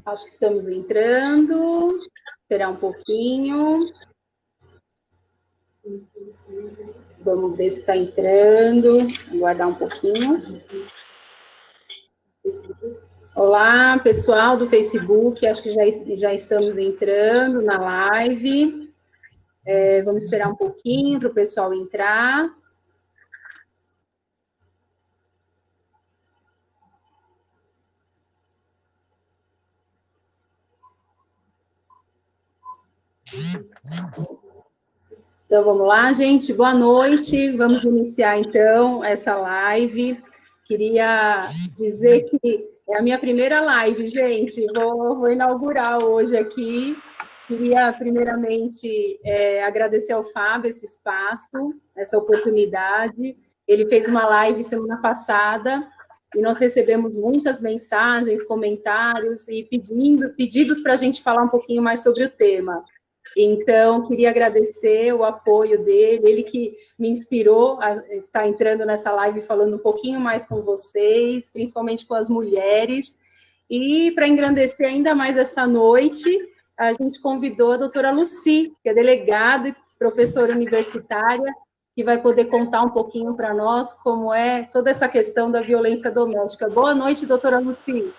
Acho que estamos entrando. Esperar um pouquinho. Vamos ver se está entrando. Aguardar um pouquinho. Olá, pessoal do Facebook. Acho que já estamos entrando na live. Vamos esperar um pouquinho para o pessoal entrar. Então, vamos lá, gente. Boa noite. Vamos iniciar, então, essa live. Queria dizer que é a minha primeira live, gente. Vou inaugurar hoje aqui. Queria, primeiramente, agradecer ao Fábio esse espaço, essa oportunidade. Ele fez uma live semana passada e nós recebemos muitas mensagens, comentários e pedidos para a gente falar um pouquinho mais sobre o tema. Então, queria agradecer o apoio dele, ele que me inspirou a estar entrando nessa live falando um pouquinho mais com vocês, principalmente com as mulheres. E para engrandecer ainda mais essa noite, a gente convidou a doutora Lucy, que é delegada e professora universitária, que vai poder contar um pouquinho para nós como é toda essa questão da violência doméstica. Boa noite, doutora Lucy.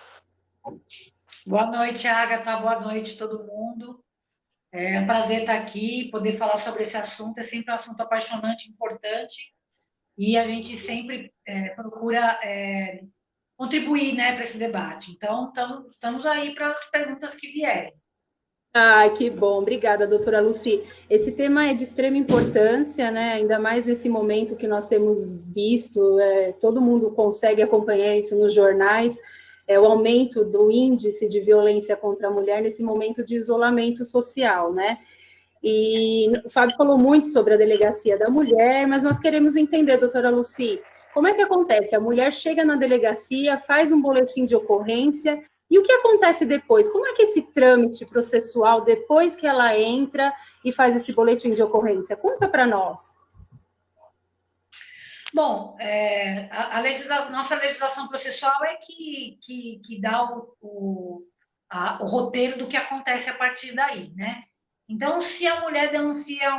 Boa noite, Agatha. Boa noite, todo mundo. É um prazer estar aqui, poder falar sobre esse assunto. É sempre um assunto apaixonante, importante, e a gente sempre procura contribuir, né, para esse debate. Então, estamos aí para as perguntas que vierem. Ah, que bom. Obrigada, doutora Lucy. Esse tema é de extrema importância, né? Ainda mais nesse momento que nós temos visto, todo mundo consegue acompanhar isso nos jornais, o aumento do índice de violência contra a mulher nesse momento de isolamento social, né? E o Fábio falou muito sobre a delegacia da mulher, mas nós queremos entender, doutora Lucy, como é que acontece? A mulher chega na delegacia, faz um boletim de ocorrência, e o que acontece depois? Como é que é esse trâmite processual, depois que ela entra e faz esse boletim de ocorrência? Conta para nós. Bom, nossa legislação processual é que dá o roteiro do que acontece a partir daí, né? Então, se a mulher denuncia,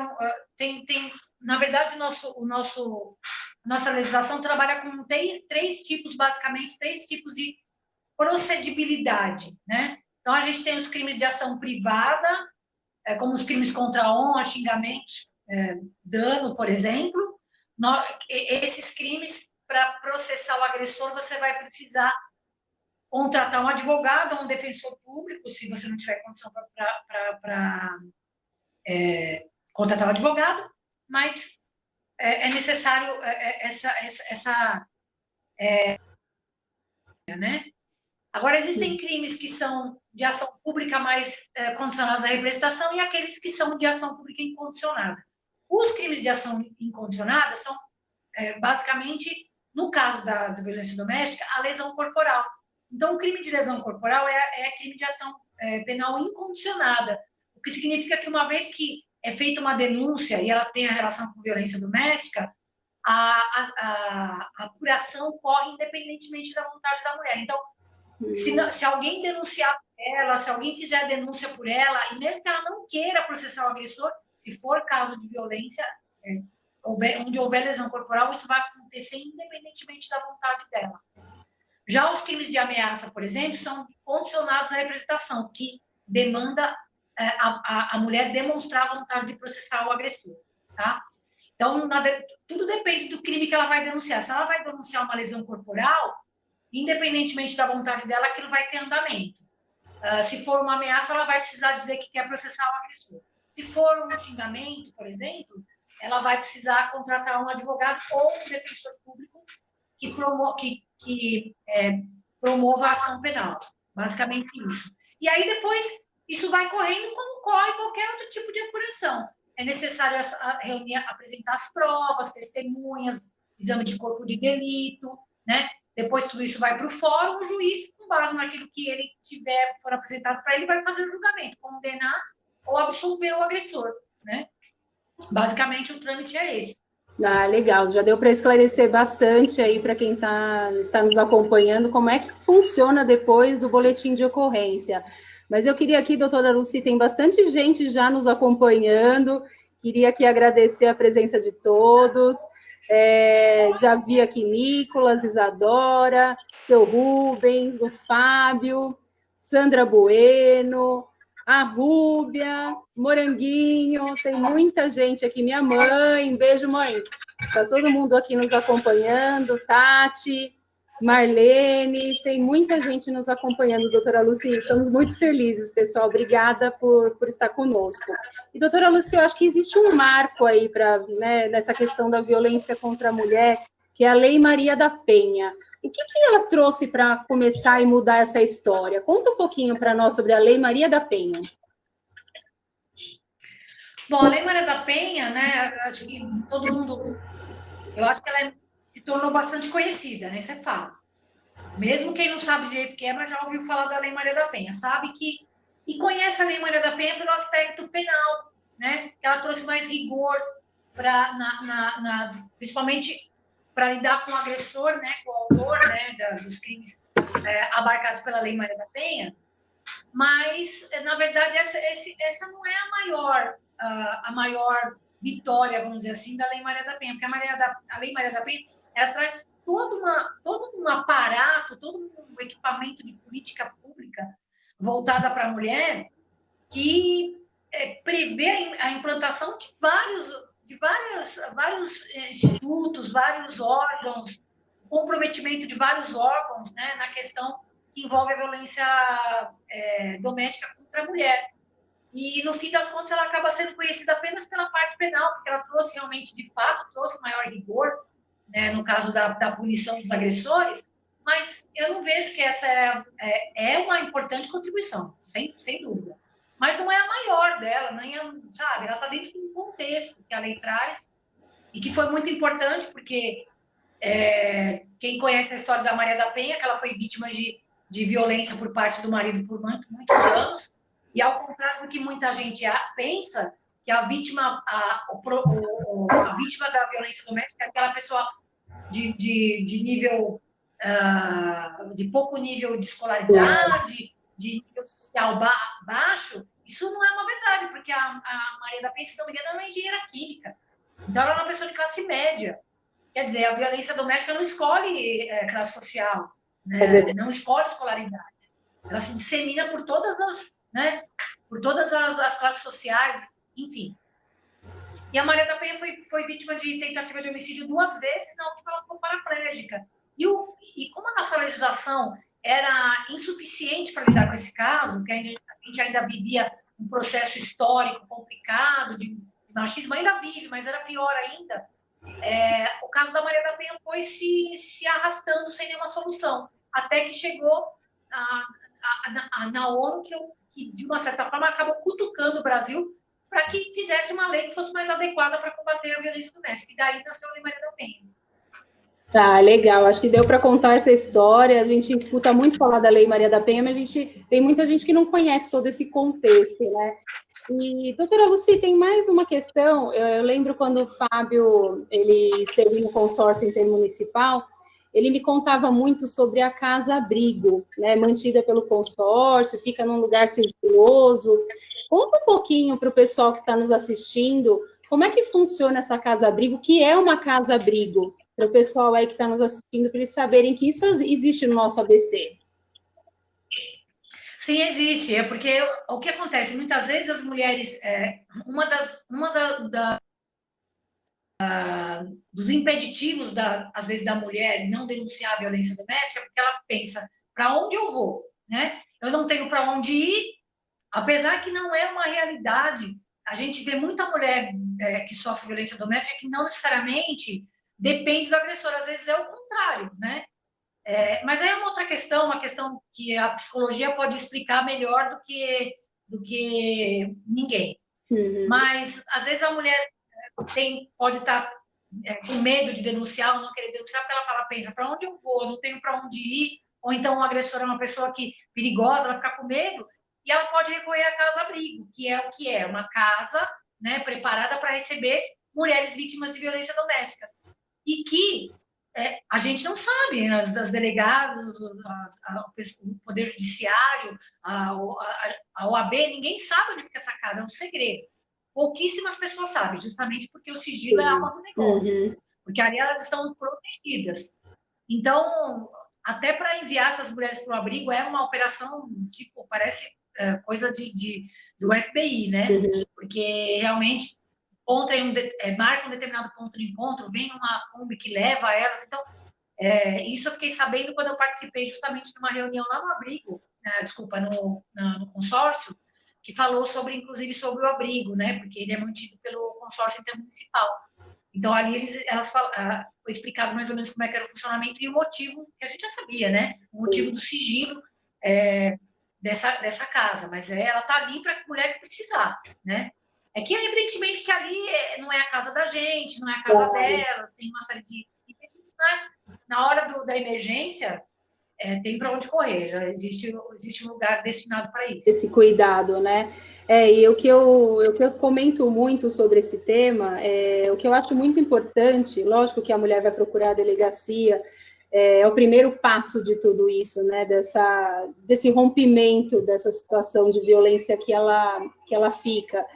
na verdade, nossa legislação trabalha com três tipos, basicamente, três tipos de procedibilidade, né? Então, a gente tem os crimes de ação privada, como os crimes contra a honra, xingamentos, dano, por exemplo. Esses crimes, para processar o agressor, você vai precisar contratar um advogado ou um defensor público, se você não tiver condição para contratar um advogado, mas é necessário né? Agora, existem crimes que são de ação pública mais condicionados à representação e aqueles que são de ação pública incondicionada. Os crimes de ação incondicionada são, basicamente, no caso da violência doméstica, a lesão corporal. Então, o crime de lesão corporal é crime de ação penal incondicionada, o que significa que uma vez que é feita uma denúncia e ela tem a relação com violência doméstica, a apuração corre independentemente da vontade da mulher. Então, se alguém denunciar por ela, se alguém fizer a denúncia por ela, e mesmo que ela não queira processar o agressor, se for caso de violência, onde houver lesão corporal, isso vai acontecer independentemente da vontade dela. Já os crimes de ameaça, por exemplo, são condicionados à representação, que demanda a mulher demonstrar a vontade de processar o agressor, tá? Então, tudo depende do crime que ela vai denunciar. Se ela vai denunciar uma lesão corporal, independentemente da vontade dela, aquilo vai ter andamento. Se for uma ameaça, ela vai precisar dizer que quer processar o agressor. Se for um xingamento, por exemplo, ela vai precisar contratar um advogado ou um defensor público que promova a ação penal. Basicamente isso. E aí depois isso vai correndo como corre qualquer outro tipo de apuração. É necessário reunir, apresentar as provas, testemunhas, exame de corpo de delito, né? Depois tudo isso vai para o fórum, o juiz, com base naquilo que ele for apresentado para ele, vai fazer o julgamento, condenar ou absolver o agressor, né? Basicamente o trâmite é esse. Ah, legal, já deu para esclarecer bastante aí para quem está nos acompanhando como é que funciona depois do boletim de ocorrência. Mas eu queria aqui, doutora Lucy, tem bastante gente já nos acompanhando, queria aqui agradecer a presença de todos. Já vi aqui Nicolas, Isadora, seu Rubens, o Fábio, Sandra Bueno, a Rúbia, Moranguinho, tem muita gente aqui, minha mãe, beijo, mãe. Está todo mundo aqui nos acompanhando, Tati, Marlene, tem muita gente nos acompanhando, doutora Lucy, estamos muito felizes, pessoal, obrigada por estar conosco. E, doutora Lucy, eu acho que existe um marco aí nessa questão da violência contra a mulher, que é a Lei Maria da Penha. O que ela trouxe para começar e mudar essa história? Conta um pouquinho para nós sobre a Lei Maria da Penha. Bom, a Lei Maria da Penha, né, acho que todo mundo, eu acho que ela se tornou bastante conhecida, né, isso é fato. Mesmo quem não sabe direito o que é, mas já ouviu falar da Lei Maria da Penha, sabe que, e conhece a Lei Maria da Penha pelo aspecto penal, né, ela trouxe mais rigor, principalmente para lidar com o agressor, né, com o autor, né, dos crimes abarcados pela Lei Maria da Penha, mas, na verdade, essa não é a maior vitória, vamos dizer assim, da Lei Maria da Penha, porque a Lei Maria da Penha, ela traz todo um aparato, todo um equipamento de política pública voltada para a mulher que prevê a implantação de vários institutos, vários órgãos, comprometimento de vários órgãos, né, na questão que envolve a violência doméstica contra a mulher. E, no fim das contas, ela acaba sendo conhecida apenas pela parte penal, porque ela trouxe realmente, de fato, trouxe maior rigor, né, no caso da punição dos agressores, mas eu não vejo que essa é uma importante contribuição, sem dúvida. Mas não é a maior dela, nem sabe? Ela está dentro de um contexto que a lei traz e que foi muito importante, porque quem conhece a história da Maria da Penha, que ela foi vítima de violência por parte do marido por muitos anos, e ao contrário do que muita gente pensa, que a vítima da violência doméstica é aquela pessoa de nível, de pouco nível de escolaridade, de nível social baixo, isso não é uma verdade, porque a Maria da Penha, se não me engano, ela é engenheira química. Então, ela é uma pessoa de classe média. Quer dizer, a violência doméstica não escolhe classe social, né? Não escolhe escolaridade. Ela se dissemina por todas as classes sociais, enfim. E a Maria da Penha foi vítima de tentativa de homicídio 2 vezes, na última ela ficou paraplégica. E como a nossa legislação era insuficiente para lidar com esse caso, porque a gente ainda vivia um processo histórico complicado de machismo, ainda vive, mas era pior ainda, o caso da Maria da Penha foi se arrastando sem nenhuma solução, até que chegou na ONU, que, de uma certa forma, acabou cutucando o Brasil para que fizesse uma lei que fosse mais adequada para combater a violência doméstica. E daí nasceu a Lei Maria da Penha. Tá, legal. Acho que deu para contar essa história. A gente escuta muito falar da Lei Maria da Penha, mas tem muita gente que não conhece todo esse contexto, né? E, doutora Lucy, tem mais uma questão. Eu lembro quando o Fábio ele esteve no consórcio intermunicipal, ele me contava muito sobre a casa-abrigo, né? Mantida pelo consórcio, fica num lugar sigiloso. Conta um pouquinho para o pessoal que está nos assistindo como é que funciona essa casa-abrigo, o que é uma casa-abrigo, para o pessoal aí que está nos assistindo, para eles saberem que isso existe no nosso ABC. Sim, existe. É porque o que acontece? Muitas vezes as mulheres... dos impeditivos, às vezes, da mulher não denunciar a violência doméstica, porque ela pensa, para onde eu vou? Né? Eu não tenho para onde ir, apesar que não é uma realidade. A gente vê muita mulher que sofre violência doméstica que não necessariamente depende do agressor, às vezes é o contrário, né? Mas aí é uma outra questão, uma questão que a psicologia pode explicar melhor do que ninguém. Uhum. Mas, às vezes, a mulher pode estar com medo de denunciar ou não querer denunciar, porque ela pensa, para onde eu vou? Eu não tenho para onde ir. Ou então o agressor é uma pessoa perigosa, vai ficar com medo, e ela pode recorrer à casa-abrigo, que é o que é? Uma casa, né, preparada para receber mulheres vítimas de violência doméstica. E que a gente não sabe, né? As delegadas, o Poder Judiciário, a OAB, ninguém sabe onde fica essa casa, é um segredo. Pouquíssimas pessoas sabem, justamente porque o sigilo é a alma do negócio, porque ali elas estão protegidas. Então, até para enviar essas mulheres para o abrigo é uma operação, tipo, parece coisa do FBI, né? Porque realmente marca um determinado ponto de encontro, vem uma Kombi que leva elas. Então, isso eu fiquei sabendo quando eu participei justamente de uma reunião lá no abrigo, desculpa, no consórcio, que falou inclusive sobre o abrigo, né? Porque ele é mantido pelo consórcio intermunicipal. Então, ali foi explicado mais ou menos como é que era o funcionamento e o motivo, que a gente já sabia, né? O motivo do sigilo dessa casa. Mas ela está ali para a mulher que precisar, né? É que, evidentemente, que ali não é a casa da gente, não é a casa delas, tem uma série de empecilhos, mas na hora da emergência, tem para onde correr, já existe um lugar destinado para isso. Esse cuidado, né? E o que eu comento muito sobre esse tema, o que eu acho muito importante, lógico que a mulher vai procurar a delegacia, é o primeiro passo de tudo isso, né? Desse rompimento, dessa situação de violência que ela fica.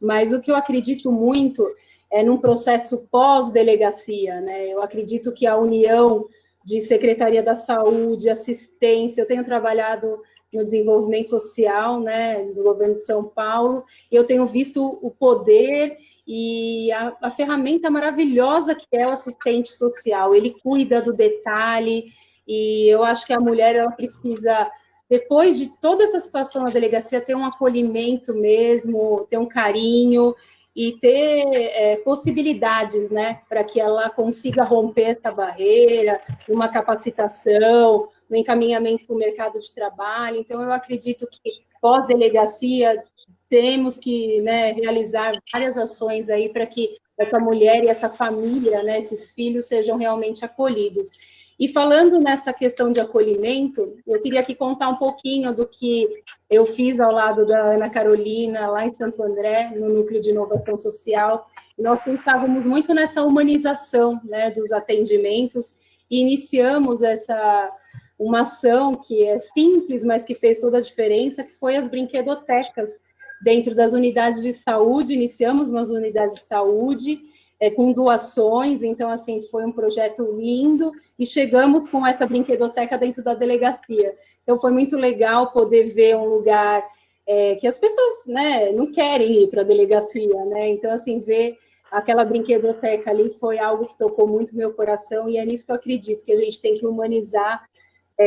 Mas o que eu acredito muito é num processo pós-delegacia, né? Eu acredito que a união de Secretaria da Saúde, assistência, eu tenho trabalhado no desenvolvimento social, né, do governo de São Paulo, e eu tenho visto o poder e a ferramenta maravilhosa que é o assistente social. Ele cuida do detalhe, e eu acho que a mulher, ela precisa, depois de toda essa situação na delegacia, ter um acolhimento mesmo, ter um carinho e ter possibilidades, né, para que ela consiga romper essa barreira, uma capacitação, no encaminhamento para o mercado de trabalho. Então, eu acredito que pós-delegacia temos que, né, realizar várias ações aí para que essa mulher e essa família, né, esses filhos sejam realmente acolhidos. E falando nessa questão de acolhimento, eu queria aqui contar um pouquinho do que eu fiz ao lado da Ana Carolina, lá em Santo André, no Núcleo de Inovação Social. E nós pensávamos muito nessa humanização, né, dos atendimentos, e iniciamos uma ação que é simples, mas que fez toda a diferença, que foi as brinquedotecas dentro das unidades de saúde. Iniciamos nas unidades de saúde, com doações, então, assim, foi um projeto lindo, e chegamos com essa brinquedoteca dentro da delegacia. Então, foi muito legal poder ver um lugar que as pessoas, né, não querem ir para a delegacia, né? Então, assim, ver aquela brinquedoteca ali foi algo que tocou muito meu coração, e é nisso que eu acredito, que a gente tem que humanizar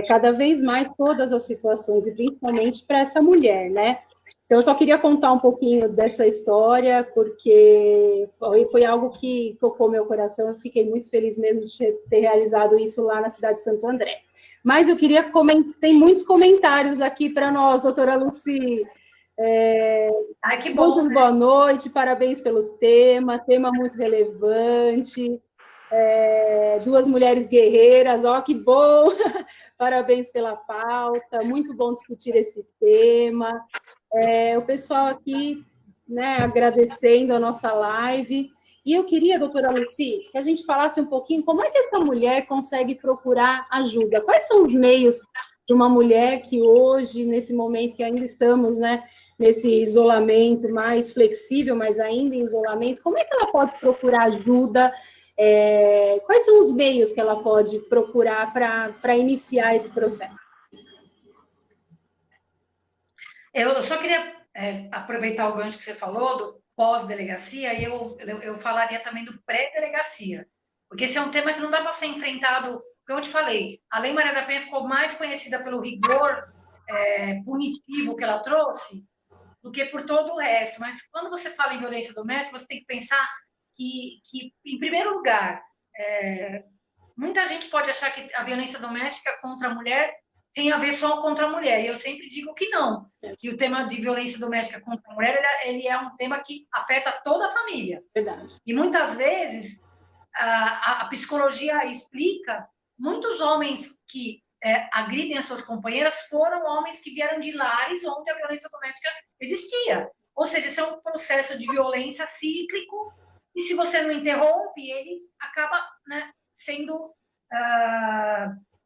cada vez mais todas as situações, e principalmente para essa mulher, né? Então, eu só queria contar um pouquinho dessa história, porque foi algo que tocou meu coração. Eu fiquei muito feliz mesmo de ter realizado isso lá na cidade de Santo André. Mas eu queria tem muitos comentários aqui para nós, doutora Lucy. Ai, que bom, muitas boa noite, parabéns pelo tema muito relevante. Duas mulheres guerreiras, ó, que bom! Parabéns pela pauta, muito bom discutir esse tema. O pessoal aqui, né, agradecendo a nossa live. E eu queria, doutora Lucy, que a gente falasse um pouquinho como é que essa mulher consegue procurar ajuda. Quais são os meios de uma mulher que hoje, nesse momento que ainda estamos, né, nesse isolamento mais flexível, mas ainda em isolamento, como é que ela pode procurar ajuda? Quais são os meios que ela pode procurar para iniciar esse processo? Eu só queria aproveitar o gancho que você falou do pós-delegacia, e eu falaria também do pré-delegacia, porque esse é um tema que não dá para ser enfrentado, como eu te falei, a Lei Maria da Penha ficou mais conhecida pelo rigor punitivo que ela trouxe do que por todo o resto, mas quando você fala em violência doméstica, você tem que pensar que em primeiro lugar, muita gente pode achar que a violência doméstica contra a mulher tem a ver só contra a mulher, e eu sempre digo que não, que o tema de violência doméstica contra a mulher, ele é um tema que afeta toda a família. Verdade. E muitas vezes a psicologia explica, muitos homens que agridem as suas companheiras foram homens que vieram de lares onde a violência doméstica existia. Ou seja, isso é um processo de violência cíclico e se você não interrompe, ele acaba, né, sendo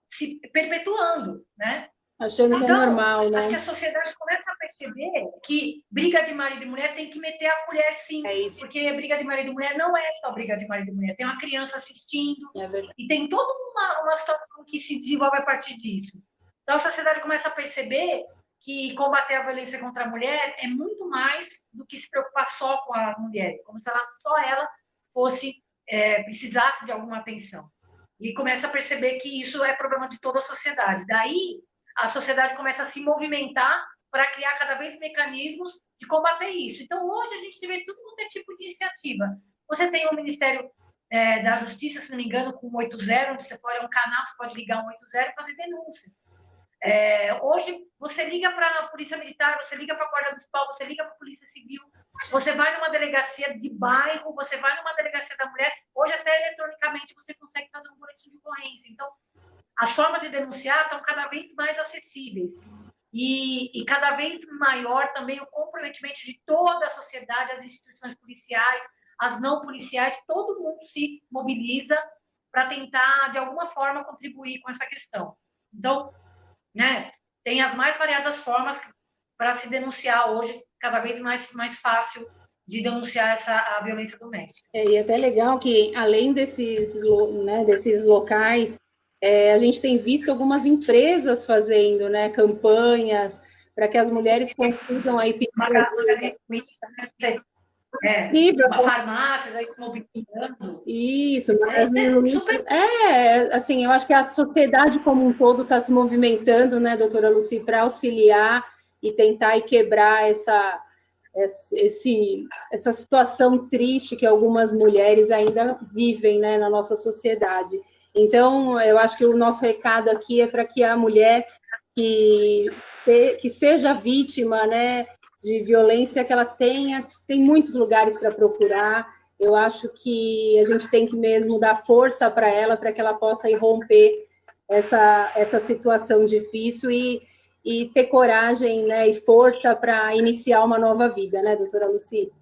se perpetuando, né? Achando que é Então, normal, né? acho que a sociedade começa a perceber que briga de marido e mulher tem que meter a colher sim, porque briga de marido e mulher não é só briga de marido e mulher, tem uma criança assistindo, e tem toda uma situação que se desenvolve a partir disso. Então, a sociedade começa a perceber que combater a violência contra a mulher é muito mais do que se preocupar só com a mulher, como se só ela fosse, precisasse de alguma atenção. E começa a perceber que isso é problema de toda a sociedade. Daí, a sociedade começa a se movimentar para criar cada vez mecanismos de combater isso. Então, hoje, a gente vê tudo quanto é tipo de iniciativa. Você tem o Ministério da Justiça, se não me engano, com 80, onde você pode, um canal, você pode ligar 180 e fazer denúncias. Hoje, você liga para a Polícia Militar, você liga para a Guarda Municipal, você liga para a Polícia Civil, você vai numa delegacia de bairro, você vai numa delegacia da mulher, hoje até eletronicamente você consegue fazer um boletim de ocorrência. Então, as formas de denunciar estão cada vez mais acessíveis. E cada vez maior também o comprometimento de toda a sociedade, as instituições policiais, as não policiais, todo mundo se mobiliza para tentar, de alguma forma, contribuir com essa questão. Então, né, tem as mais variadas formas para se denunciar hoje, cada vez mais fácil de denunciar a violência doméstica. E é até legal que, além desses locais, a gente tem visto algumas empresas fazendo, né, campanhas para que as mulheres consigam aí farmácias aí se movimentando. Isso, assim, eu acho que a sociedade como um todo está se movimentando, né, doutora Lucy, para auxiliar e tentar quebrar essa situação triste que algumas mulheres ainda vivem, né, na nossa sociedade. Então, eu acho que o nosso recado aqui é para que a mulher que seja vítima, né, de violência, que ela tem muitos lugares para procurar. Eu acho que a gente tem que mesmo dar força para ela, para que ela possa romper essa situação difícil e ter coragem, né, e força para iniciar uma nova vida, né, doutora Lucy?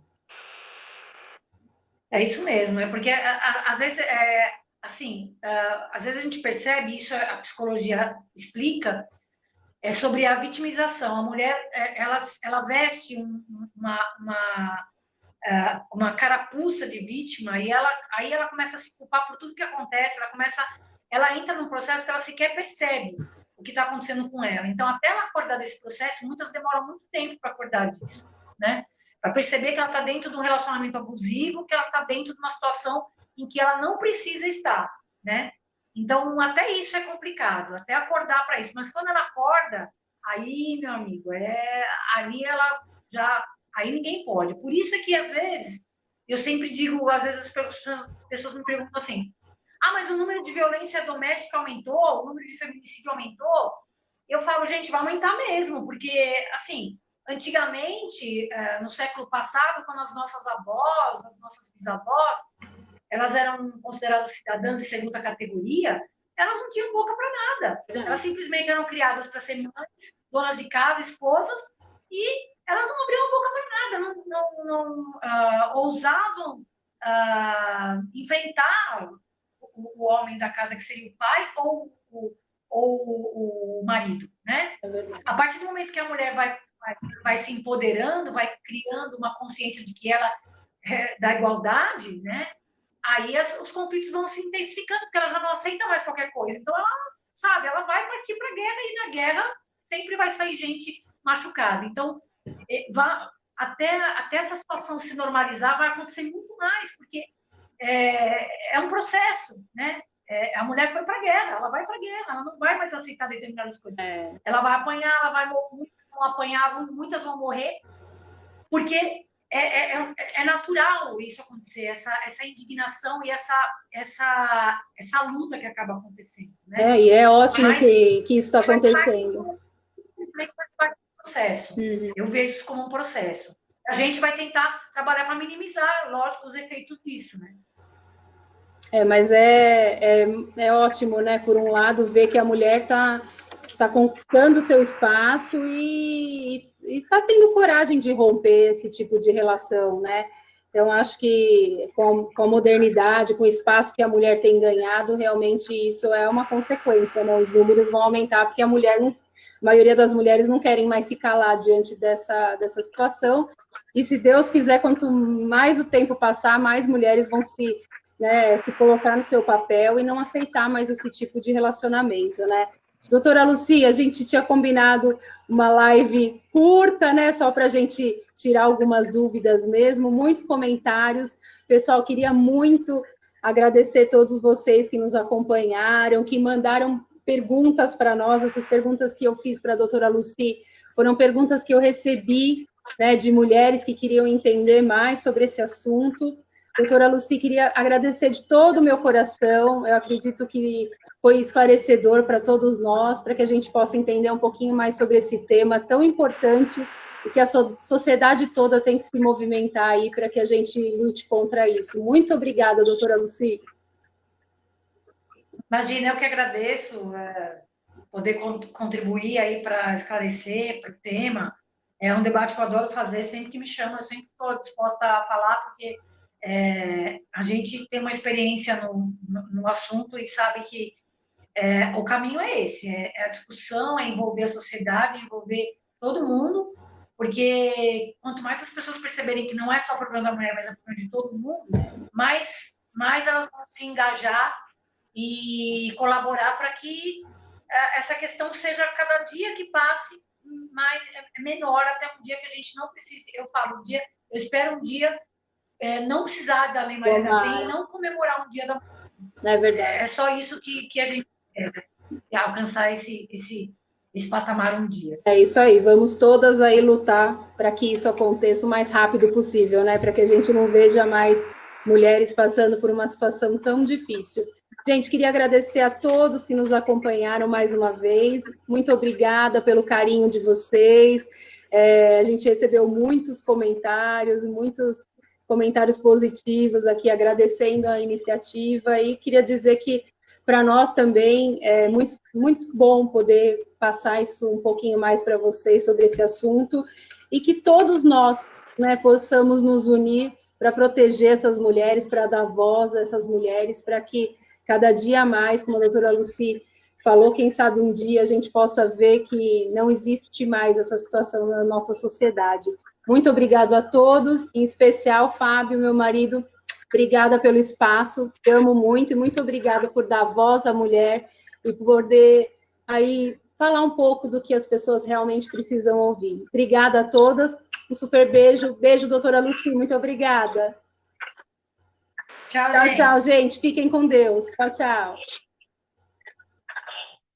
É isso mesmo, porque às vezes, às vezes a gente percebe, isso a psicologia explica, sobre a vitimização. A mulher, ela veste uma carapuça de vítima e aí ela começa a se culpar por tudo que acontece, ela entra num processo que ela sequer percebe o que está acontecendo com ela. Então, até ela acordar desse processo, muitas demoram muito tempo para acordar disso, né? Para perceber que ela está dentro de um relacionamento abusivo, que ela está dentro de uma situação em que ela não precisa estar, né? Então, até isso é complicado, até acordar para isso. Mas quando ela acorda, aí, meu amigo, ali ela já... Aí ninguém pode. Por isso é que, às vezes, eu sempre digo, às vezes as pessoas me perguntam assim, mas o número de violência doméstica aumentou, o número de feminicídio aumentou. Eu falo, gente, vai aumentar mesmo, porque, assim, antigamente, no século passado, quando as nossas avós, as nossas bisavós, elas eram consideradas cidadãs de segunda categoria, elas não tinham boca para nada. Elas simplesmente eram criadas para ser mães, donas de casa, esposas, e elas não abriam a boca para nada, não ousavam enfrentar o homem da casa, que seria o pai, ou o marido, né? A partir do momento que a mulher vai se empoderando, vai criando uma consciência de que ela é da igualdade, né? Aí os conflitos vão se intensificando, porque ela já não aceita mais qualquer coisa. Então, ela vai partir para a guerra, e na guerra sempre vai sair gente machucada. Então, até essa situação se normalizar, vai acontecer muito mais, porque é um processo, né? A mulher foi para a guerra, ela vai para a guerra, ela não vai mais aceitar determinadas coisas. Ela vai apanhar, ela vai apanhar, muitas vão morrer, porque é natural isso acontecer, essa indignação e essa luta que acaba acontecendo. Né? E é ótimo que isso está acontecendo. Simplesmente faz parte do processo. Eu vejo isso como um processo. A gente vai tentar trabalhar para minimizar, lógico, os efeitos disso, né? Mas é ótimo, né? Por um lado, ver que a mulher está conquistando o seu espaço e está tendo coragem de romper esse tipo de relação, né? Então, acho que com a modernidade, com o espaço que a mulher tem ganhado, realmente isso é uma consequência, né? Os números vão aumentar, porque a maioria das mulheres não querem mais se calar diante dessa situação. E se Deus quiser, quanto mais o tempo passar, mais mulheres vão se colocar no seu papel e não aceitar mais esse tipo de relacionamento, né? Doutora Lucia, a gente tinha combinado uma live curta, né? Só para a gente tirar algumas dúvidas mesmo, muitos comentários. Pessoal, queria muito agradecer a todos vocês que nos acompanharam, que mandaram perguntas para nós. Essas perguntas que eu fiz para a doutora Lucy foram perguntas que eu recebi, né, de mulheres que queriam entender mais sobre esse assunto. Doutora Lucy, queria agradecer de todo o meu coração. Eu acredito que foi esclarecedor para todos nós, para que a gente possa entender um pouquinho mais sobre esse tema tão importante e que a sociedade toda tem que se movimentar aí para que a gente lute contra isso. Muito obrigada, doutora Lucy. Imagina, eu que agradeço poder contribuir aí para esclarecer para o tema. É um debate que eu adoro fazer, sempre que me chamam, eu sempre estou disposta a falar, porque a gente tem uma experiência no assunto e sabe que o caminho é esse, é a discussão, é envolver a sociedade, envolver todo mundo, porque quanto mais as pessoas perceberem que não é só problema da mulher, mas é problema de todo mundo, mais elas vão se engajar e colaborar para que essa questão seja, cada dia que passe, mais, menor, até um dia que a gente não precise, eu espero um dia não precisar da Lei Maria da Penha e não comemorar um dia da mulher. É verdade. É só isso que a gente quer, alcançar esse patamar um dia. É isso aí, vamos todas aí lutar para que isso aconteça o mais rápido possível, né? Para que a gente não veja mais mulheres passando por uma situação tão difícil. Gente, queria agradecer a todos que nos acompanharam mais uma vez. Muito obrigada pelo carinho de vocês. A gente recebeu muitos comentários positivos aqui, agradecendo a iniciativa, e queria dizer que para nós também é muito, muito bom poder passar isso um pouquinho mais para vocês sobre esse assunto, e que todos nós, né, possamos nos unir para proteger essas mulheres, para dar voz a essas mulheres, para que cada dia mais, como a doutora Lucy falou, quem sabe um dia a gente possa ver que não existe mais essa situação na nossa sociedade. Muito obrigado a todos, em especial Fábio, meu marido. Obrigada pelo espaço, te amo muito, e muito obrigada por dar voz à mulher e por poder aí falar um pouco do que as pessoas realmente precisam ouvir. Obrigada a todas, um super beijo. Beijo, doutora Lucy, muito obrigada. Tchau, gente. Tchau, gente. Fiquem com Deus. Tchau, tchau.